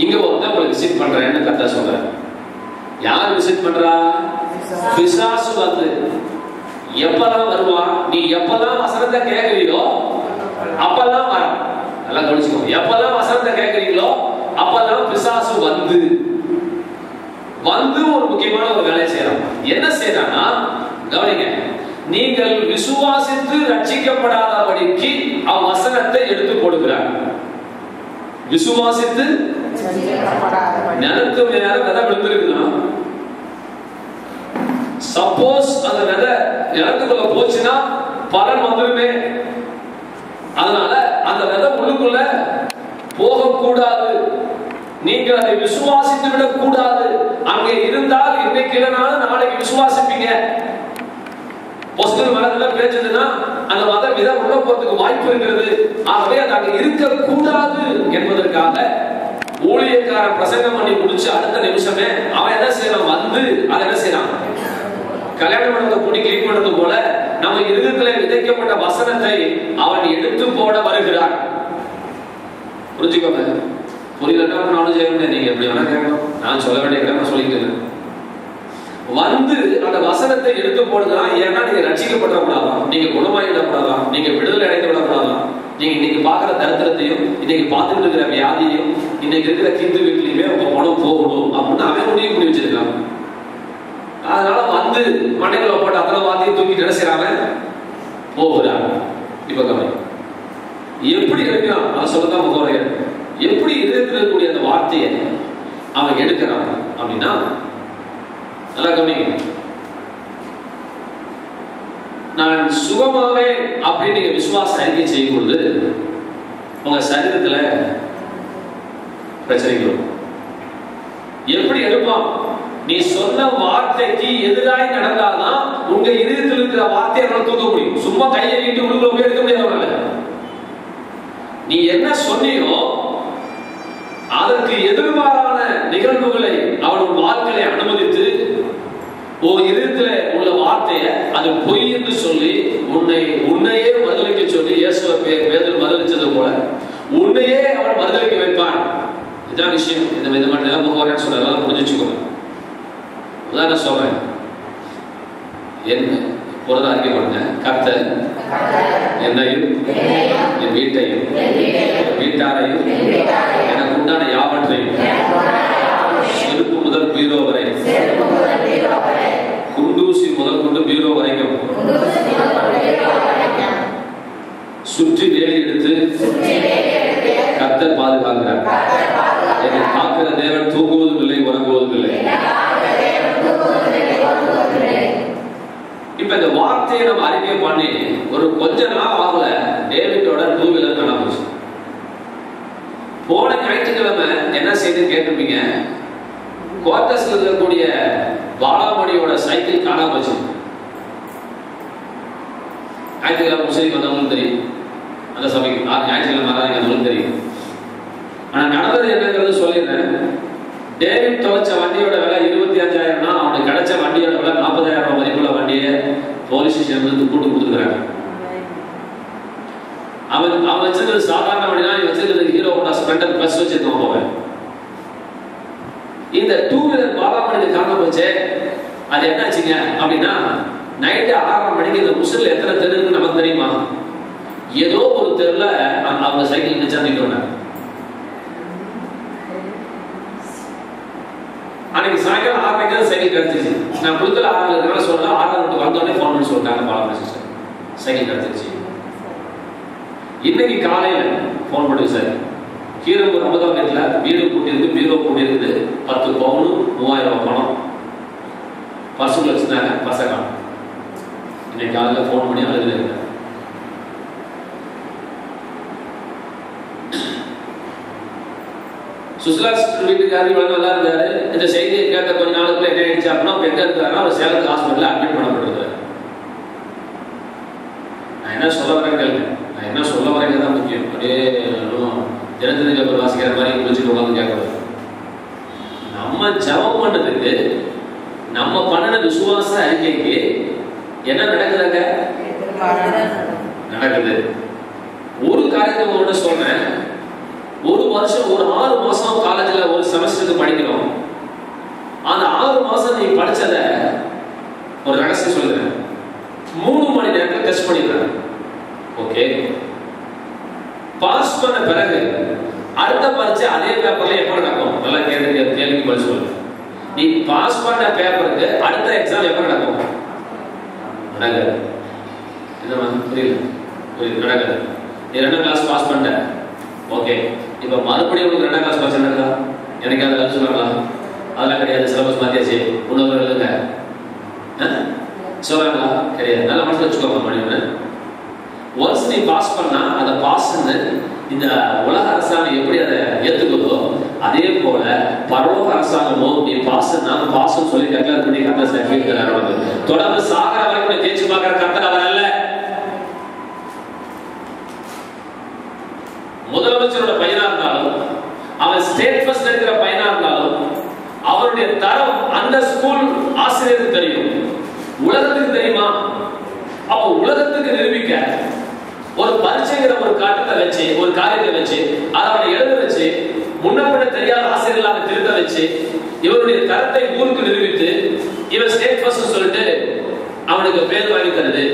இங்க ஒருத்தன் உங்களை விசிட் பண்றேன்னு கரெக்டா சொல்றேன். யார் விசிட் பண்றா? பிசாசு வந்து எப்பதான் வருவான்? நீ எப்பதான் வசனத்தை கேட்கறீங்களோ அப்பதான் வர. நல்லா கவனிச்சுக்கோ. எப்பதான் வசனத்தை கேட்கறீங்களோ அப்பதான் பிசாசு வந்து ஒரு முக்கியமான ஒரு வேலையை செய்யறான். என்ன செய்யறான்னா, கவனிங்க, நீங்கள் விசுவாசித்து ரட்சிக்கப்படாதபடிக்கு வசனத்தை எடுத்து கொடுக்கிறார். விசுவாசித்து நிலத்து மேல விதை விழுந்திருக்குன்னா, சப்போஸ் அந்த விதை நிலத்துக்குள்ள போச்சுன்னா பலன் வந்துருமே. அதனால அந்த விதை உள்ளுக்குள்ள போகக்கூடாது. நீங்க அதை விசுவாசித்து விடக் கூடாது. அங்கே இருந்தால் இன்னைக்கு இல்லைனாலும் நாளைக்கு விசுவாசிப்பீங்க. மனதுல பேச்சதுன்னா அந்த மத விதை உள்ள போறதுக்கு வாய்ப்பு இருக்கிறது. ஆகவே அது அங்க இருக்கக்கூடாது என்பதற்காக ஊழியக்காரன் பிரசங்கம் பண்ணி முடிச்சு அடுத்த நிமிஷமே அவன் என்ன செய்யறான்? வந்து அதை என்ன செய்யறான்? கல்யாண மண்டபத்தை கூட்டி கிளீன் பண்றது போல நம்ம இருதயத்திலே விதைக்கப்பட்ட வசனத்தை அவன் எடுத்து போட வருகிறான். புரிஞ்சுக்கோங்க. புரியலன்னா நானும் செய்ய வேண்டிய, நீங்க எப்படி வேணா கேட்கணும், நான் சொல்ல வேண்டிய நான் சொல்லிக்கிறேன். வந்து அந்த வசனத்தை எடுத்து போடுதான். ஏன்னா நீங்க ரட்சிக்கப்படக்கூடாதான், நீங்க குணமாயிடக்கூடாதான், நீங்க விடுதலை அடைந்து விடக்கூடாதான். நீங்க இன்னைக்கு பாக்குற தரித்திரத்தையும் இன்னைக்கு பார்த்துட்டு இருக்கிற வியாதியையும் இன்னைக்கு இருக்கிற கிந்து வீட்லயுமே உங்க பணம் போகணும் அப்படின்னு அவன் முடிவு பண்ணி வச்சிருக்காங்க. அதனால வந்து மண்டைகளை போட்டு அத்தனை வார்த்தையும் தூக்கி நினைச்சாங்க போகிறாங்க. இப்ப கவனி, எப்படி எடுக்கிறான் அதை சொல்லதான் போறேன். எப்படி இருக்கக்கூடிய அந்த வார்த்தையை அவன் எடுக்கிறான் அப்படின்னா, நல்லா கவனிங்க. நான் சுகமாவே அப்படின்னு நீங்க விசுவாச அறிக்கை செய்யும் பொழுது உங்க சரீரத்துல பிரச்சனைகள் வரும். எப்படி எடுப்பான்? நீ சொன்ன வார்த்தைக்கு எதிராக நடந்தாதான் உங்க இதயத்தில் இருக்கிற வார்த்தையை தூக்க முடியும். சும்மா கையை நீட்டி உள்ள போய் எடுக்க முடியாது. நீ என்ன சொன்னியோ அதற்கு எதிர்மாறான நிகழ்வுகளை அவன் வாழ்க்கையை அனுமதித்து இதயத்தில் உள்ள வார்த்தையை அது பொய் என்று சொல்லி உன்னையே மறுதலிக்க சொல்லி இயேசுவை பேதுரு மறுதலிச்சது போல உன்னையே அவன் மறுதலிக்க வைப்பான். இதான் விஷயம். இந்த விதமான நிலைமை போறேன்னு சொல்றதெல்லாம் புரிஞ்சு வச்சுக்கோங்க. உதாரணம் சொல்றேன். என்ன ஒரு அறிக்கை பண்ணுங்க. கர்த்தர் என்னையும் என் வீட்டையும் வீட்டாரையும் எனக்கு உண்டான யாவற்றையும் செருப்பு முதல் பீரோ வரை குண்டூசி முதல் கொண்டு பீரோ வரைக்கும் சுற்றி வேலி எடுத்து கர்த்தர் பாதுகாக்கிறார். என்னை காக்கிற தேவன் தூங்குவதும் இல்லை உறங்குவதும் இல்லை. இப்ப இந்த வார்த்தையை நம்ம அறிக்கை பண்ணி ஒரு கொஞ்ச நாள் ஆகல டேவிட்டோட 2 வீலர் காணாம போச்சு. போன ஞாயிற்றுக்கிழமை என்ன செய்து கேட்டிருப்பீங்க, குவார்டர்ஸ்ல இருக்கக்கூடிய பாலாமணியோட சைக்கிள் காணாம போச்சு. ஞாயிற்றுக்கிழமை முஸ்லீம் வந்தவங்களும் தெரியும், அந்த சபைக்கு ஞாயிற்றுக்கிழமை வந்தவங்களும் தெரியும். ஆனா நடந்தது என்னங்கிறது சொல்லிடுறேன். டேவிட் தொலைச்ச வண்டியோட விலை 25,000, அவனுக்கு கிடைச்ச வண்டியோட விலை 40,000 மதிப்புள்ள வண்டியை போலீஸ் ஸ்டேஷன் கூட்டு கொடுத்துருக்காங்க. அவன் வச்சிருக்கிறது சாதாரண வண்டினா, வச்சிருக்கிறது ஹீரோ ஹோண்டா ஸ்ப்ளெண்டர் பிளஸ் வச்சிருக்கோம். போவேன் இந்த 2 வீலர் பாலாமணி காணாம போச்சு. அது என்னாச்சுங்க அப்படின்னா, நைட்டு 6:30 மணிக்கு இந்த முசில் எத்தனை தெரு இருக்குன்னு நமக்கு தெரியுமா? ஏதோ ஒரு தெருல அவங்க சைக்கிள் நிச்சா நிற்கிறாங்க. அன்னைக்கு சாயங்காலம் 6 மணிக்கு சைக்கிள் கிடைச்சிச்சு. நான் புதுக்கல 6 இருக்கிறனால சொல்றேன். 6 வந்தோடனே ஃபோன் பண்ணி சொல்லிட்டாங்க பாலாமணி சிஸ்டர் சைக்கிள் கிடைச்சிருச்சு. இன்னைக்கு காலையில போன் பண்ணி சார், கீரம்பூர் 50ஆம் வீட்டுல வீடு கூட்டியிருக்கு, பீரோ கூட்டியிருக்கு, 10 பவுன் 3000 பணம் பர்சுல வச்சுருந்தாங்க. பசங்க இன்னைக்கு காலையில் போன் பண்ணி அழுதுல சுசிலா வீட்டுக்காரர் இவ்வளவு நல்லா இருந்தாரு. இந்த செய்தியை கேட்ட கொஞ்ச நாளுக்குள்ள என்ன ஆயிடுச்சு அப்படின்னா, எங்க இருக்காருன்னா அவர் சேலத்து ஹாஸ்பிட்டல் அட்மிட் பண்ணப்பட்டிருக்காரு. நான் என்ன சொல்ல வரேன், நான் என்ன சொல்ல வரேங்க தான் முக்கியம். அப்படியே தினத்தின பேப்பர் வாசிக்கிற மாதிரி குளிச்சுட்டு உட்காந்து கேட்கறது. நம்ம ஜபம் பண்ணதுக்கு, நம்ம பண்ணின விசுவாச அறிக்கைக்கு என்ன நடக்குதுங்க? நடக்குது. ஒரு காரியத்தை உங்கள்கிட்ட சொல்றேன். ஒரு வருஷம் ஒரு 6 மாசம் காலேஜ்ல ஒரு செமஸ்டருக்கு படிக்கிறோம். அந்த 6 மாசம் நீ படிச்சத ஒரு ரகசியம் சொல்லுறேன், 3 மணி நேரத்துல டெஸ்ட் பண்ணிடுறேன். ஓகே, பாஸ் பண்ண பிறகு அடுத்த பரீட்சை அதே பேப்பர்ல எப்ப நடக்கும்? நல்லா கேள்விக்கு பதில் சொல்லு. நீ பாஸ் பண்ண பேப்பருக்கு அடுத்த எக்ஸாம் எப்ப நடக்கும்? நடக்காது. என்னமா புரியல? நடக்காது. நீ 2ஆம் கிளாஸ் பாஸ் பண்ணிட்ட, ஓகே, இப்ப மறுபடியும் உங்களுக்கு 2ஆம் கிளாஸ் பாஸ் நடக்குதா? எனக்கு அதை சொல்லுவாங்களா? அதெல்லாம் கிடையாது, சிலபஸ் மாத்தியாச்சு, இன்னொரு எழுதுங்க சொல்றாங்களா? கிடையாது. நல்லா மனசுல வச்சுக்கோங்க. மணிவண்ண, ஒன்ஸ் நீ பாஸ் பண்ணா அதை பாஸ்ன்னு இந்த உலக அரசாங்கம் எப்படி அதை ஏத்துக்குதோ அதே போல பரலோக அரசாங்கமும் நீ பாஸ்னா பாஸ்ன்னு சொல்லி டெக்ளேர் பண்ணி கர்த்தர் சர்டிஃபிகேட் தராங்க. தொடர்ந்து சாகர வரைக்கும் தேய்ச்சி பார்க்கிற கர்த்தர் அவர் அல்ல. முதலமைச்சரோட பையனா இருந்தாலும், அவன் ஸ்டேட் ஃபர்ஸ்ட் இருக்கிற பையனா இருந்தாலும், அவருடைய தரம் அந்த ஸ்கூல் ஆசிரியருக்கு தெரியும், உலகத்துக்கு தெரியுமா? அப்ப உலகத்துக்கு நிரூபிக்க ஒரு பரீட்சைங்கிற ஒரு காட்டத்தை வச்சு, ஒரு காரியத்தை வச்சு, அதை அவனை எழுத வச்சு, முன்னப்பட தெரியாத ஆசிரியர்கள் அவனை திருத்த வச்சு, இவருடைய தரத்தை ஊருக்கு நிரூபித்து இவன் ஸ்டேட் ஃபர்ஸ்ட் சொல்லிட்டு அவனுக்கு பேர் வாங்கி தருது.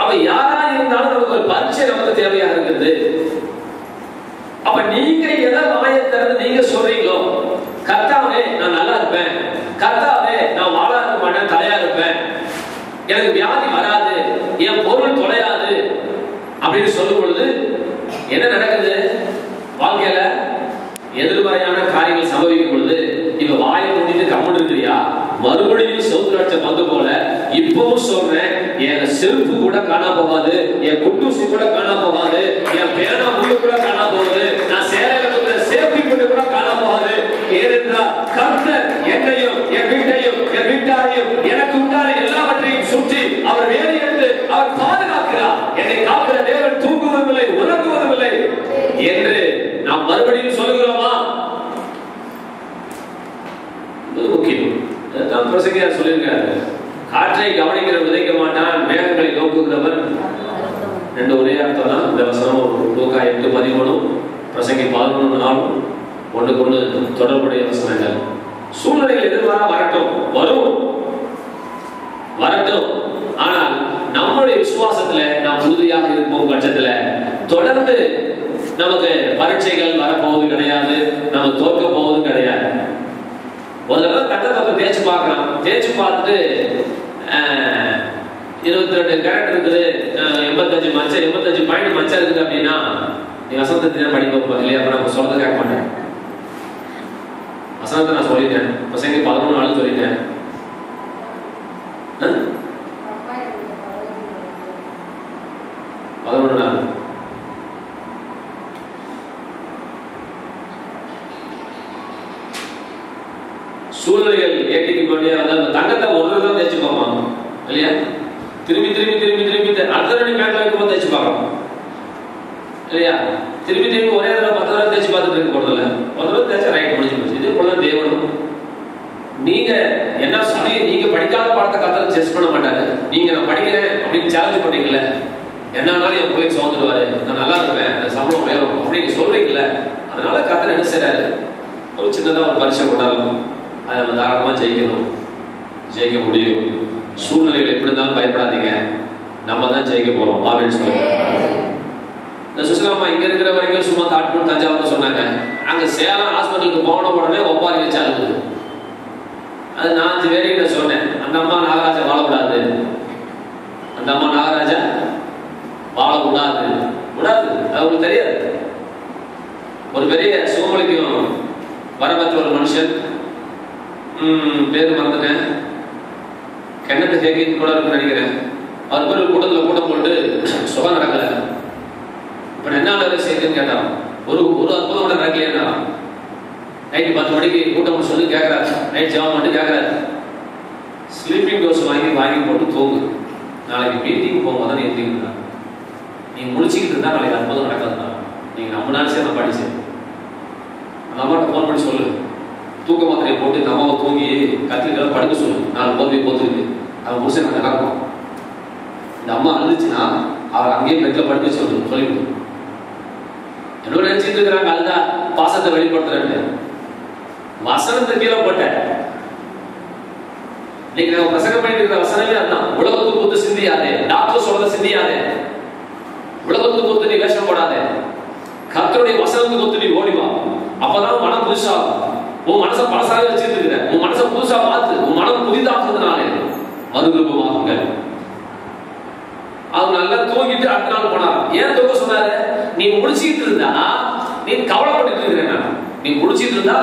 அப்ப யாரா இருந்தாலும் நமக்கு ஒரு பரீட்சை நமக்கு தேவையா இருக்குது. அப்ப நீங்க எதை வாயை திறந்து நீங்க சொல்றீங்களோ, கர்த்தாவே நான் நல்லா இருப்பேன், கர்த்தாவே நான் வாழா இருக்க மாட்டேன், தலையா இருப்பேன், எனக்கு வியாதி வராது, என் பொருள் தொலையாது அப்படின்னு சொல்லும் பொழுது என்ன நடக்குது? வாழ்க்கையில எதிர்மறையான காரியங்கள் சம்பவிக்கும் பொழுது இப்ப வாயை மூடிட்டு கம்முன்னு இருக்கிறியா? மறுபடியும் சௌத்ராட்ச பந்து போல இப்பவும் சொல்றேன், என் செருப்பு கூட காணா போகாது, என் குட்டூசி கூட காணா போகாது, என் பேனா முள்ளு கூட காணா போகுது, நான் சேரகத்துல சேஃப்டி பண்ணி கூட காணா போகாது. ஏனென்றால் கர்த்தர் என்னையும் என் வீட்டையும் என் வீட்டாரையும் எனக்கு உண்டான எல்லாவற்றையும் சுற்றி அவர் வேலை எடுத்து அவர் பாதுகாக்கிறார். என்னை காக்கிற தேவன் தூங்குவதில்லை, உறங்குவதில்லை என்று நாம் மறுபடியும் சொல்லுகிறோமா? முக்கியம். அதுதான் பிரசங்கியார் சொல்லியிருக்காரு, காற்றை கவனிக்கிற விதைக்க மாட்டான், மேகங்களை நோக்குகிறவன். ரெண்டு ஒரே அர்த்தம் தான். இந்த வசனம் லூக்கா 8:13, பிரசங்கி 11:4 ஒன்றுக்கு ஒன்று தொடர்புடைய வசனங்கள். சூழ்நிலைகள் எதிர்வாரா வரட்டும், வரும், வரட்டும். ஆனால் நம்முடைய விசுவாசத்துல நாம் உறுதியாக இருக்கும் பட்சத்துல தொடர்ந்து நமக்கு பரீட்சைகள் வரப்போவது கிடையாது, நம்ம தோற்க போவது கிடையாது. ஒரு தடவை கட்டத்தை தேய்ச்சி பார்க்கலாம், தேய்ச்சி பார்த்துட்டு 22 கேரட் இருக்குது, 85 மச்சம் 85 பாயிண்ட் மச்சம் இருக்குது அப்படின்னா நீ வசனத்தை படிக்க இல்லையா? அப்ப நம்ம சொல்றதை கேட்க மாட்டேன். வசனத்தை நான் சொல்லிட்டேன், பசங்க 11 நாள் சொல்லிட்டேன். சூழ்நிலைகள் ஏற்றிக்க வேண்டிய தங்கத்தை ஒரு தான் தேய்ச்சி பார்ப்பாங்க இல்லையா? திரும்பி திரும்பி திரும்பி திரும்பி அடுத்த ரெண்டு பேங்க்ல வைக்கும்போது தேய்ச்சி பார்க்கலாம் இல்லையா? திரும்பி திரும்பி ஒரே தடவை 10 தடவை தேய்ச்சி பார்த்துட்டு இருக்க போறதில்ல. ஒரு தடவை தேய்ச்சா ரைட் முடிஞ்சு போச்சு. இதே போல தேவனும் நீங்க என்ன சொல்லி நீங்க படிக்காத பாடத்தை கத்தத்தை செஸ் பண்ண மாட்டாரு. நீங்க நான் படிக்கிறேன் அப்படின்னு சேலஞ்ச் பண்ணீங்கல்ல, என்னாலும் என் பிள்ளைக்கு சுமந்துடுவாரு, நான் நல்லா இருப்பேன், சம்பளம் வேணும் அப்படின்னு சொல்றீங்கல்ல, அதனால கத்தனை என்ன செய்றாரு? ஒரு சின்னதா ஒரு பரிசை கொண்டாடணும், அதை நம்ம தாராளமா ஜெயிக்கணும், ஜெயிக்க முடியும். சூழ்நிலைகள் எப்படி இருந்தாலும் பயப்படாதீங்க, நம்ம தான் ஜெயிக்க போறோம் அப்படின்னு சொல்லுங்க. இந்த சுசிலாமா இங்க இருக்கிற வரைக்கும் சும்மா தாட்பூர் தஞ்சாவூர் சொன்னாங்க. அங்க சேலம் ஹாஸ்பிட்டலுக்கு போன உடனே ஒப்பாரி வச்சு அழுகுது. அது நான் 5 பேரையும் நான் சொன்னேன், அந்த அம்மா நாகராஜா வாழக்கூடாது, அந்த அம்மா நாகராஜா வாழக்கூடாது கூடாது. அது உங்களுக்கு தெரியாது. ஒரு பெரிய சுகமளிக்கும் வரபெற்ற ஒரு மனுஷன், பேர் மறந்துட்டேன், கென்னத்து ஹேகின் கூட இருக்குன்னு நினைக்கிறேன். அவர் பேர் கூட்டம் போட்டு சுகம் நடக்கல. இப்ப என்ன வேலை செய்யுதுன்னு கேட்டான். ஒரு அற்புதம் கூட நடக்கலையா? நைட்டு 10 மணிக்கு கூட்டம் சொல்லி கேட்கறாரு, நைட் ஜாப் மட்டும் கேட்கறாரு. ஸ்லீப்பிங் டோஸ் வாங்கி போட்டு தூங்கு, நாளைக்கு மீட்டிங் போகும்போது தான் எழுதிக்கிறா. நீங்க முடிச்சுக்கிட்டு இருந்தா நாளைக்கு அற்புதம் நடக்காதுன்னா நீங்க நம்மளால சரி நான் படிச்சேன். அந்த அம்மாட்ட ஃபோன் பண்ணி சொல்லு, தூக்க மாத்திரையை போட்டு இந்த அம்மாவை தூங்கி கத்திரிக்கலாம் படுக்க சொல்லு, 4 போர்வை போத்துருக்கு, அவன் முடிச்சு நான் நடக்கும். இந்த அம்மா அழுதுச்சுன்னா அவர் அங்கேயே பெட்ல படுக்க சொல்லிவிடு. நினைச்சிட்டு இருக்கிறாங்க அதுதான் பாசத்தை வெளிப்படுத்துறேன்னு. வசனத்தை கீழே போட்ட நீங்க நம்ம பிரசங்கம் பண்ணிட்டு இருக்கிற வசனமே அதுதான். உலகத்துக்கு ஒத்து சிந்தியாதே, டாக்டர் சொல்றத சிந்தியாதே, உலகத்துக்கு ஒத்து நீ வேஷம் போடாதே, கர்த்தருடைய வசனத்துக்கு ஒத்து நீ ஓடிவா. அப்பதான் மனம் புதுசாகும். உன் மனசை பழசாக வச்சுட்டு இருக்கிற, உன் மனசை புதுசா பார்த்து உன் மனம் புதிதாக்குறதுனாலே மறுரூபமாகுங்க. அவங்க நல்லா தூங்கிட்டு அடுத்த நாள் போனார். ஏன் தூக்க சொன்னாரு? நீ முடிச்சிட்டு இருந்தா நீ கவலைப்பட்டு இருக்கிற, நீ முடிச்சிட்டு இருந்தா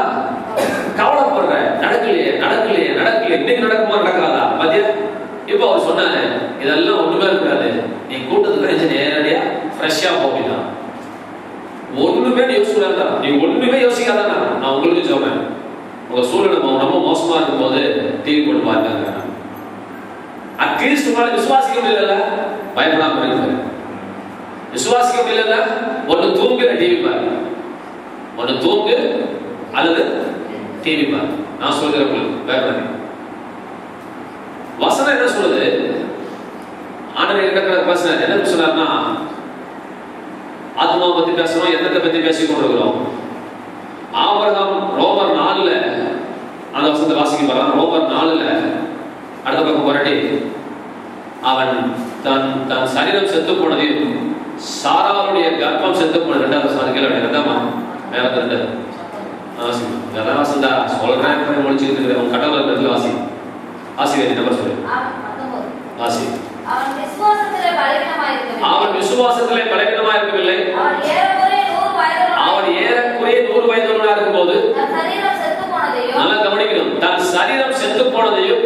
கவலைப்படுற, நடக்கலையே நடக்கலையே நடக்கலையே, இன்னைக்கு நடக்குமா நடக்காதா பாத்தியா. இப்ப அவர் சொன்னாரு இதெல்லாம் ஒண்ணுமே இருக்காது, நீ கூட்டத்துக்கு நேரடியா ஃப்ரெஷ்ஷா போகலாம், ஒண்ணுமே யோசிக்காதா, நீ ஒண்ணுமே யோசிக்காதா. நான் உங்களுக்கு சொல்றேன், உங்க சூழ்நிலை ரொம்ப மோசமா இருக்கும் போது டிவி போட்டு பாருங்க. அட்லீஸ்ட் உங்களால விசுவாசிக்க முடியல, பயப்படாம இருக்கு. விசுவாசிக்க முடியல, ஒன்னு தூங்கு டிவி பாரு, ஒன்னு தூங்கு அல்லது டிவி பாரு. நான் சொல்கிறேன் உங்களுக்கு பயப்படாதீங்க. வசனம் என்ன சொல்லுது? ஆண்டவர் என்ன பேசுறாரு? என்ன சொன்னார்னா, ஆத்மாவை பத்தி பேசணும், எண்ணத்தை பத்தி பேசிக் கொண்டிருக்கிறோம். ஆபிரகாம் ரோமர் 4ல அந்த வசனத்தை வாசிக்க போறான். ரோமர் 4ல அடுத்த பக்கம் போராடி, அவன் தன் சரீரம் செத்து போனதையும் சாராளுடைய கர்ப்பம் செத்து போனது. ரெண்டாவது வசனம் கேள்வி ரெண்டாமா மேல ரெண்டு வாசந்தா சொல்றேன் முடிச்சுட்டு இருக்கிற உன் கடவுள் இடத்துல வாசி ஆசிரியர் நம்பர் சொல்லு ஆசி. அவன் விசுவாசத்திலே பலவீனமா இருக்கவில்லை. அவன் ஏறக்குறைய 100 வயதுள்ளவனா இருக்கும்போது, நல்லா கவனிக்கணும், தன் சரீரம் செத்து போனதையும்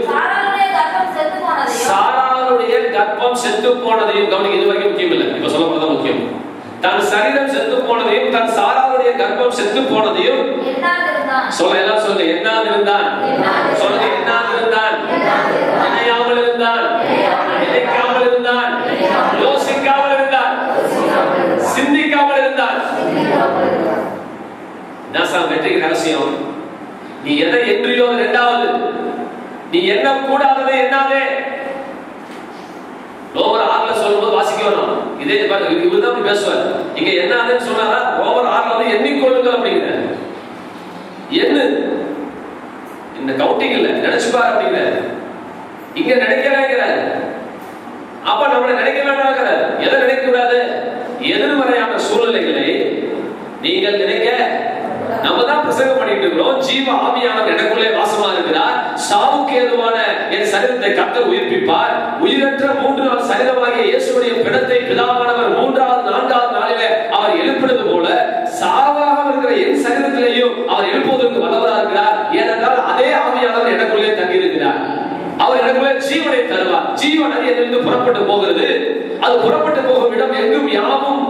சாராளுடைய கர்ப்பம் செத்து போனதையும் கவனிக்க. இது வரைக்கும் முக்கியம் இல்லை, இப்ப சொல்ல போறதா முக்கியம். தன் சரீரம் செத்து போனதையும் தன் சாராளுடைய கர்ப்பம் செத்து போனதையும் சொல்ல, எல்லாம் சொல்லுங்க, எண்ணாதிருந்தான். சொல்லுங்க, எண்ணாதிருந்தான், நினையாமல் இருந்தான், நினைக்காமல் இருந்தான், யோசிக்காமல் இருந்தான், சிந்திக்காமல் இருந்தான். வெற்றிக்கு ரகசியம், நீ எதை என்றியோ இரண்டாவது, நீ என்ன கூடாததை எண்ணாதே. ரோமர் 6ல சொல்லும்போது வாசிக்க வேணும். இதே இவர்தான் பேசுவார். இங்க என்னாதுன்னு சொன்னாரா? ரோமர் 6ல வந்து எண்ணிக்கொள்ளுங்கள் அப்படிங்கிற, என்ன இந்த கவுண்டிங் இல்ல, நினைச்சு பாரு அப்படிங்கிற. இங்க நினைக்கிறார். அப்ப நம்மள நினைக்க வேண்டாம். எதை நினைக்க கூடாது? எதிர்மறையான சூழ்நிலைகளை நீங்கள் நினைக்க. நம்ம தான் பிரசங்கம் பண்ணிட்டு இருக்கிறோம், ஜீவ ஆவியானவர் எனக்குள்ளே வாசமா இருக்கிறார், சாவுக்கு ஏதுவான என் சரீரத்தை கர்த்தர் உயிர்ப்பிப்பார், உயிரற்ற 3 நாள் சரீரமாகிய இயேசுவுடைய பிணத்தை பிதாவானவர் 3வது 4வது நாளிலே அவர் எழுப்பினது போல சாவாக இருக்கிற என் சரீரத்திலேயும் அவர் எழுப்புவதற்கு வல்லவராக இருக்கிறார். ஏனென்றால் அதே ஆவியானவர் எனக்குள்ளே தங்கி இருக்கிறார். அவர் எனக்குள்ளே ஜீவனை தருவார். ஜீவன் அதிலிருந்து புறப்பட்டு போகிறது. அது புறப்பட்டு போகும் இடம் எங்கும் யாவும்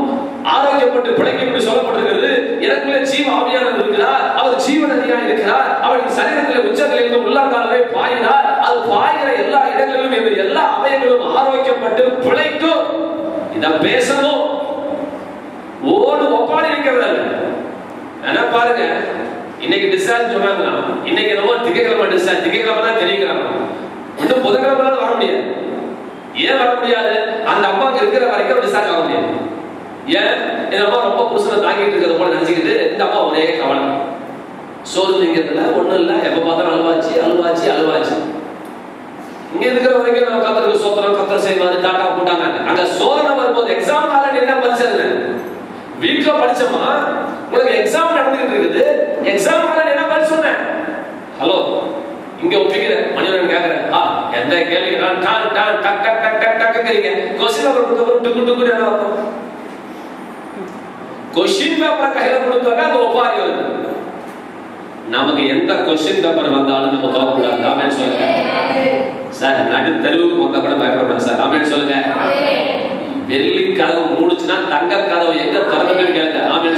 ஆரோக்கியப்பட்டு பிழைக்கும் என்று சொல்லப்படுகிறது. எனக்குள்ளே ஜீவ ஆவியானவர் இருக்கிறார். அவர் ஜீவன் அதிகாரி இருக்கிறார். அவருக்கு சரீரத்தில் உச்சத்திலிருந்து உள்ளங்காலே பாயினார். அது பாய்கிற எல்லா இடங்களிலும் இந்த எல்லா அவயங்களும் ஆரோக்கியப்பட்டு பிழைக்கும். இத பேசணும், ஓடு ஒப்பாடி இருக்கிறது. என்ன பாருங்க, இன்னைக்கு டிஸ்சார்ஜ் சொன்னாங்க, இன்னைக்கு என்னமோ திங்கக்கிழமை டிஸ்சார்ஜ், திங்கக்கிழமை தான் தெரியுங்கிறாங்க. இன்னும் புதன்கிழமை வர முடியாது. ஏன் வர முடியாது? அந்த அம்மாவுக்கு இருக்கிற வரைக்கும் டிஸ்சார்ஜ் ஆக முடியாது. ஏன்? என் அம்மா ரொம்ப புருஷனை தாங்கிட்டு இருக்கிறது போல நினைச்சுக்கிட்டு இந்த அம்மா ஒரே கவலை, சோறு திங்கிறதுல ஒண்ணும் இல்லை, எப்ப பார்த்தாலும் அழுவாச்சு. இங்க இருக்கிற வரைக்கும் நம்ம கத்தருக்கு சோத்திரம், கத்தர் செய்வாரு, டாட்டா போட்டாங்க. அங்க சோதனை வரும்போது எக்ஸாம் நாள் என்ன படிச்சது? வீட்டுல படிச்சோமா? உங்களுக்கு எக்ஸாம் நடந்துகிட்டு இருக்குது, எக்ஸாம் நாள் என்ன படிச்சு சொன்னேன்? ஹலோ, இங்க ஒப்பிக்கிற மணிவரன் கேக்குறேன், எந்த கேள்வி கொஸ்டின் பேப்பர் டுக்கு என்ன கொஸ்டின் பேப்பர் கையில கொடுத்தாங்க, அது ஒப்பாரி வருது. நமக்கு எந்த கொஸ்டின் பேப்பர் வந்தாலும் நம்ம தோக்கக்கூடாது. ஆமென் சொல்லுங்க சார். நடு தெருவுக்கு வந்தா கூட பயப்படக்கூடாது சார். ஆமென் சொல்லுங்க. வெள்ளி கதவு மூடுச்சுன்னா தங்க கதவு எங்க திறந்துன்னு கேளுங்க. ஆமென்.